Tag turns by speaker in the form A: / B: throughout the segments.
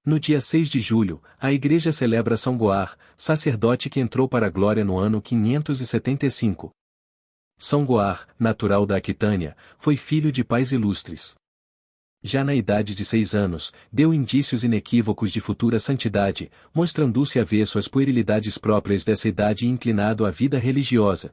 A: No dia 6 de julho, a igreja celebra São Goar, sacerdote que entrou para a glória no ano 575. São Goar, natural da Aquitânia, foi filho de pais ilustres. Já na idade de 6 anos, deu indícios inequívocos de futura santidade, mostrando-se avesso às puerilidades próprias dessa idade e inclinado à vida religiosa.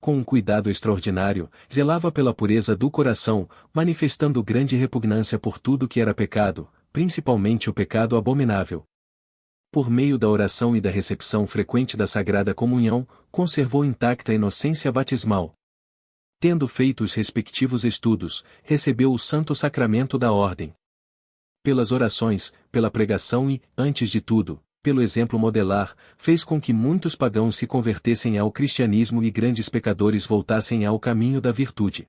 A: Com um cuidado extraordinário, zelava pela pureza do coração, manifestando grande repugnância por tudo que era pecado, principalmente o pecado abominável. Por meio da oração e da recepção frequente da Sagrada Comunhão, conservou intacta a inocência batismal. Tendo feito os respectivos estudos, recebeu o Santo Sacramento da Ordem. Pelas orações, pela pregação e, antes de tudo, pelo exemplo modelar, fez com que muitos pagãos se convertessem ao cristianismo e grandes pecadores voltassem ao caminho da virtude.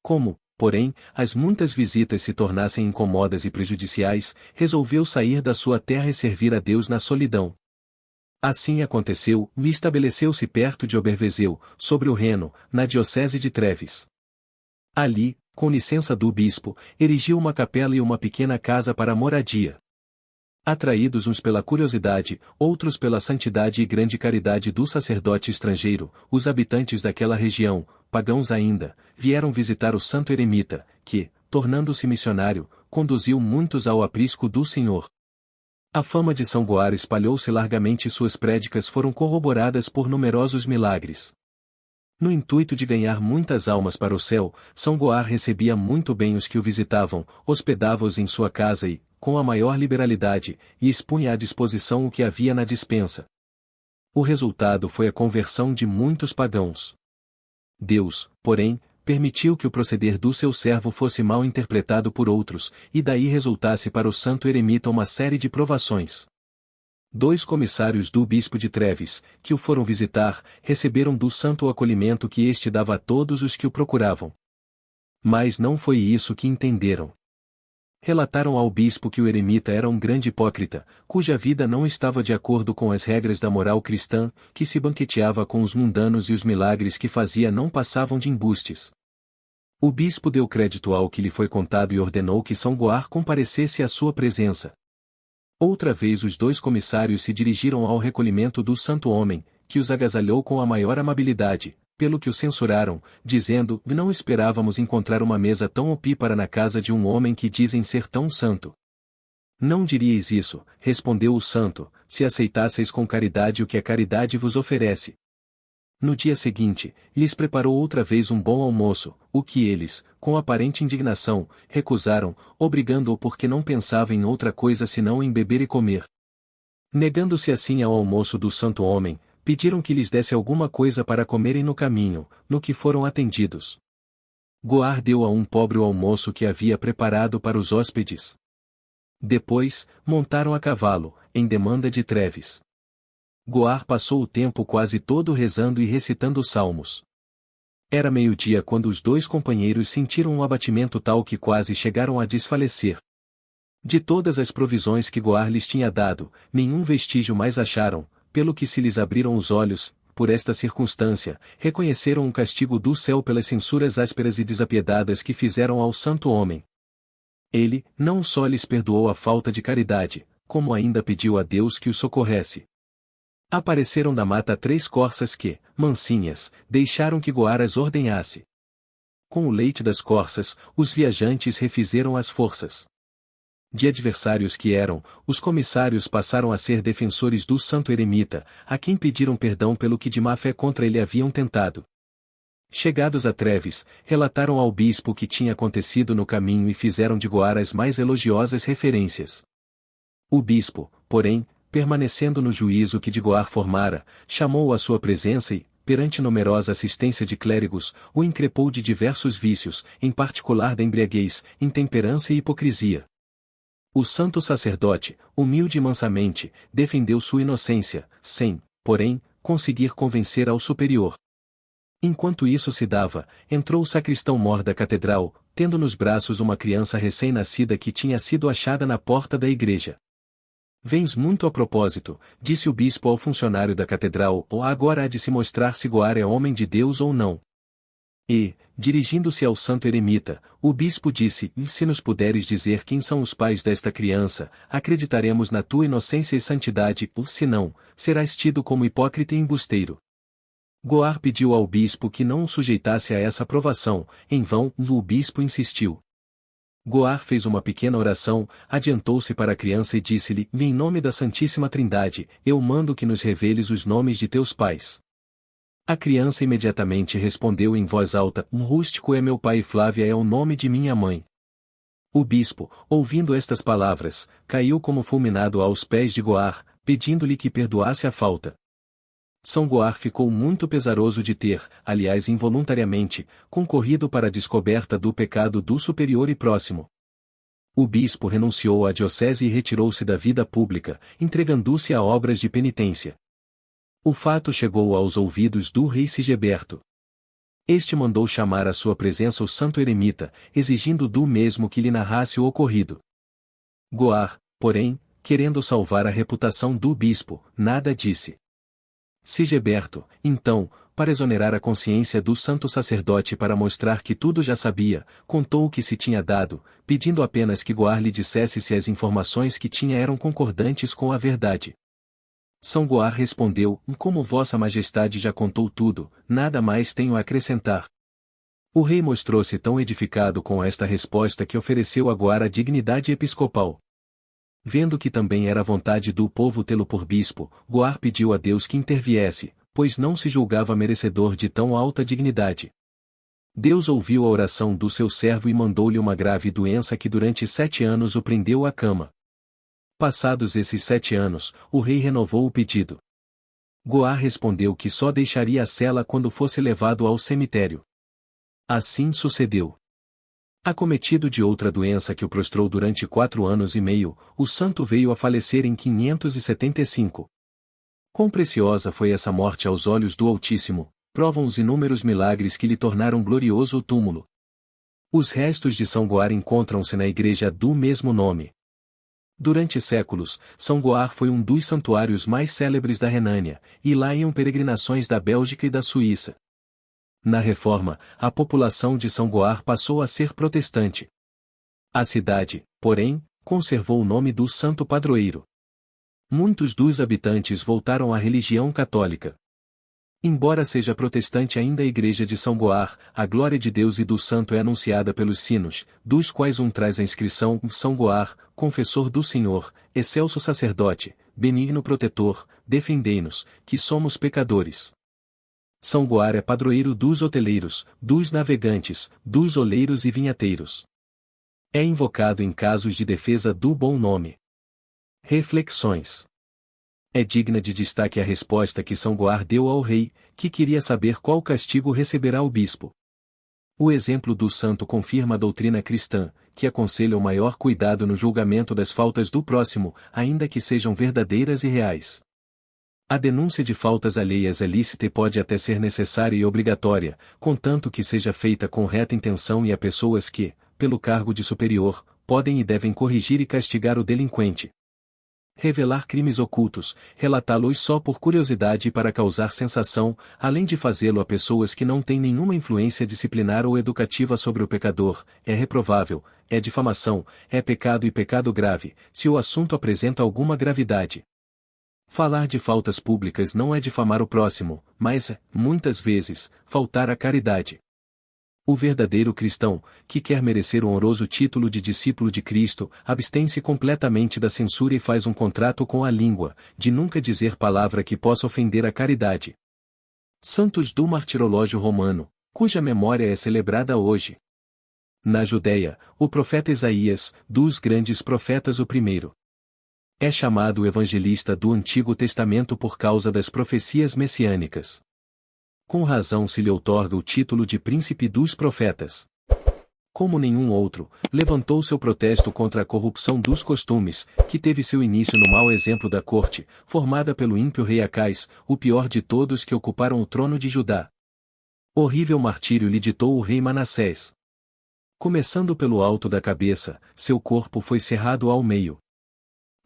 A: Como, porém, as muitas visitas se tornassem incomodas e prejudiciais, resolveu sair da sua terra e servir a Deus na solidão. Assim aconteceu, e estabeleceu-se perto de Obervezeu, sobre o Reno, na diocese de Treves. Ali, com licença do bispo, erigiu uma capela e uma pequena casa para moradia. Atraídos uns pela curiosidade, outros pela santidade e grande caridade do sacerdote estrangeiro, os habitantes daquela região, pagãos ainda, vieram visitar o santo eremita, que, tornando-se missionário, conduziu muitos ao aprisco do Senhor. A fama de São Goar espalhou-se largamente e suas prédicas foram corroboradas por numerosos milagres. No intuito de ganhar muitas almas para o céu, São Goar recebia muito bem os que o visitavam, hospedava-os em sua casa e, com a maior liberalidade, e expunha à disposição o que havia na despensa. O resultado foi a conversão de muitos pagãos. Deus, porém, permitiu que o proceder do seu servo fosse mal interpretado por outros, e daí resultasse para o santo eremita uma série de provações. 2 comissários do bispo de Treves, que o foram visitar, receberam do santo o acolhimento que este dava a todos os que o procuravam. Mas não foi isso que entenderam. Relataram ao bispo que o eremita era um grande hipócrita, cuja vida não estava de acordo com as regras da moral cristã, que se banqueteava com os mundanos e os milagres que fazia não passavam de embustes. O bispo deu crédito ao que lhe foi contado e ordenou que São Goar comparecesse à sua presença. Outra vez os 2 comissários se dirigiram ao recolhimento do santo homem, que os agasalhou com a maior amabilidade, pelo que o censuraram, dizendo: não esperávamos encontrar uma mesa tão opípara na casa de um homem que dizem ser tão santo. Não diríeis isso, respondeu o santo, se aceitasseis com caridade o que a caridade vos oferece. No dia seguinte, lhes preparou outra vez um bom almoço, o que eles, com aparente indignação, recusaram, obrigando-o porque não pensava em outra coisa senão em beber e comer. Negando-se assim ao almoço do santo homem, pediram que lhes desse alguma coisa para comerem no caminho, no que foram atendidos. Goar deu a um pobre o almoço que havia preparado para os hóspedes. Depois, montaram a cavalo, em demanda de Treves. Goar passou o tempo quase todo rezando e recitando salmos. Era meio-dia quando os 2 companheiros sentiram um abatimento tal que quase chegaram a desfalecer. De todas as provisões que Goar lhes tinha dado, nenhum vestígio mais acharam, pelo que se lhes abriram os olhos, por esta circunstância, reconheceram um castigo do céu pelas censuras ásperas e desapiedadas que fizeram ao santo homem. Ele, não só lhes perdoou a falta de caridade, como ainda pediu a Deus que os socorresse. Apareceram da mata 3 corças que, mansinhas, deixaram que Goar as ordenhasse. Com o leite das corças, os viajantes refizeram as forças. De adversários que eram, os comissários passaram a ser defensores do santo eremita, a quem pediram perdão pelo que de má fé contra ele haviam tentado. Chegados a Treves, relataram ao bispo o que tinha acontecido no caminho e fizeram de Goar as mais elogiosas referências. O bispo, porém, permanecendo no juízo que de Goar formara, chamou-o à sua presença e, perante numerosa assistência de clérigos, o increpou de diversos vícios, em particular da embriaguez, intemperança e hipocrisia. O santo sacerdote, humilde e mansamente, defendeu sua inocência, sem, porém, conseguir convencer ao superior. Enquanto isso se dava, entrou o sacristão-mor da catedral, tendo nos braços uma criança recém-nascida que tinha sido achada na porta da igreja. Vens muito a propósito, disse o bispo ao funcionário da catedral, ou agora há de se mostrar se Goar é homem de Deus ou não. E, dirigindo-se ao santo eremita, o bispo disse: Se nos puderes dizer quem são os pais desta criança, acreditaremos na tua inocência e santidade, ou se não, serás tido como hipócrita e embusteiro. Goar pediu ao bispo que não o sujeitasse a essa provação, em vão, o bispo insistiu. Goar fez uma pequena oração, adiantou-se para a criança e disse-lhe: Em nome da Santíssima Trindade, eu mando que nos reveles os nomes de teus pais. A criança imediatamente respondeu em voz alta: Rústico é meu pai e Flávia é o nome de minha mãe. O bispo, ouvindo estas palavras, caiu como fulminado aos pés de Goar, pedindo-lhe que perdoasse a falta. São Goar ficou muito pesaroso de ter, aliás involuntariamente, concorrido para a descoberta do pecado do superior e próximo. O bispo renunciou à diocese e retirou-se da vida pública, entregando-se a obras de penitência. O fato chegou aos ouvidos do rei Sigeberto. Este mandou chamar à sua presença o santo eremita, exigindo do mesmo que lhe narrasse o ocorrido. Goar, porém, querendo salvar a reputação do bispo, nada disse. Sigeberto, então, para exonerar a consciência do santo sacerdote e para mostrar que tudo já sabia, contou o que se tinha dado, pedindo apenas que Goar lhe dissesse se as informações que tinha eram concordantes com a verdade. São Goar respondeu: Como Vossa Majestade já contou tudo, nada mais tenho a acrescentar. O rei mostrou-se tão edificado com esta resposta que ofereceu a Goar a dignidade episcopal. Vendo que também era vontade do povo tê-lo por bispo, Goar pediu a Deus que interviesse, pois não se julgava merecedor de tão alta dignidade. Deus ouviu a oração do seu servo e mandou-lhe uma grave doença que durante 7 anos o prendeu à cama. Passados esses 7 anos, o rei renovou o pedido. Goar respondeu que só deixaria a cela quando fosse levado ao cemitério. Assim sucedeu. Acometido de outra doença que o prostrou durante 4 anos e meio, o santo veio a falecer em 575. Quão preciosa foi essa morte aos olhos do Altíssimo, provam os inúmeros milagres que lhe tornaram glorioso o túmulo. Os restos de São Goar encontram-se na igreja do mesmo nome. Durante séculos, São Goar foi um dos santuários mais célebres da Renânia, e lá iam peregrinações da Bélgica e da Suíça. Na Reforma, a população de São Goar passou a ser protestante. A cidade, porém, conservou o nome do santo padroeiro. Muitos dos habitantes voltaram à religião católica. Embora seja protestante ainda a igreja de São Goar, a glória de Deus e do santo é anunciada pelos sinos, dos quais um traz a inscrição: São Goar, confessor do Senhor, excelso sacerdote, benigno protetor, defendei-nos, que somos pecadores. São Goar é padroeiro dos hoteleiros, dos navegantes, dos oleiros e vinhateiros. É invocado em casos de defesa do bom nome. Reflexões. É digna de destaque a resposta que São Goar deu ao rei, que queria saber qual castigo receberá o bispo. O exemplo do santo confirma a doutrina cristã, que aconselha o maior cuidado no julgamento das faltas do próximo, ainda que sejam verdadeiras e reais. A denúncia de faltas alheias é lícita e pode até ser necessária e obrigatória, contanto que seja feita com reta intenção e há pessoas que, pelo cargo de superior, podem e devem corrigir e castigar o delinquente. Revelar crimes ocultos, relatá-los só por curiosidade e para causar sensação, além de fazê-lo a pessoas que não têm nenhuma influência disciplinar ou educativa sobre o pecador, é reprovável, é difamação, é pecado e pecado grave, se o assunto apresenta alguma gravidade. Falar de faltas públicas não é difamar o próximo, mas, muitas vezes, faltar à caridade. O verdadeiro cristão, que quer merecer o honroso título de discípulo de Cristo, abstém-se completamente da censura e faz um contrato com a língua, de nunca dizer palavra que possa ofender a caridade. Santos do Martirológio Romano, cuja memória é celebrada hoje. Na Judéia, o profeta Isaías, dos grandes profetas o primeiro. É chamado o evangelista do Antigo Testamento por causa das profecias messiânicas. Com razão se lhe outorga o título de príncipe dos profetas. Como nenhum outro, levantou seu protesto contra a corrupção dos costumes, que teve seu início no mau exemplo da corte, formada pelo ímpio rei Acais, o pior de todos que ocuparam o trono de Judá. Horrível martírio lhe ditou o rei Manassés. Começando pelo alto da cabeça, seu corpo foi cerrado ao meio.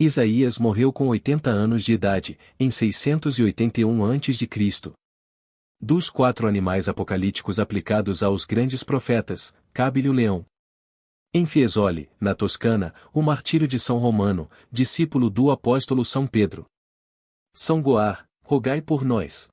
A: Isaías morreu com 80 anos de idade, em 681 a.C. Dos 4 animais apocalípticos aplicados aos grandes profetas, cabe-lhe o leão. Em Fiesole, na Toscana, o martírio de São Romano, discípulo do apóstolo São Pedro. São Goar, rogai por nós.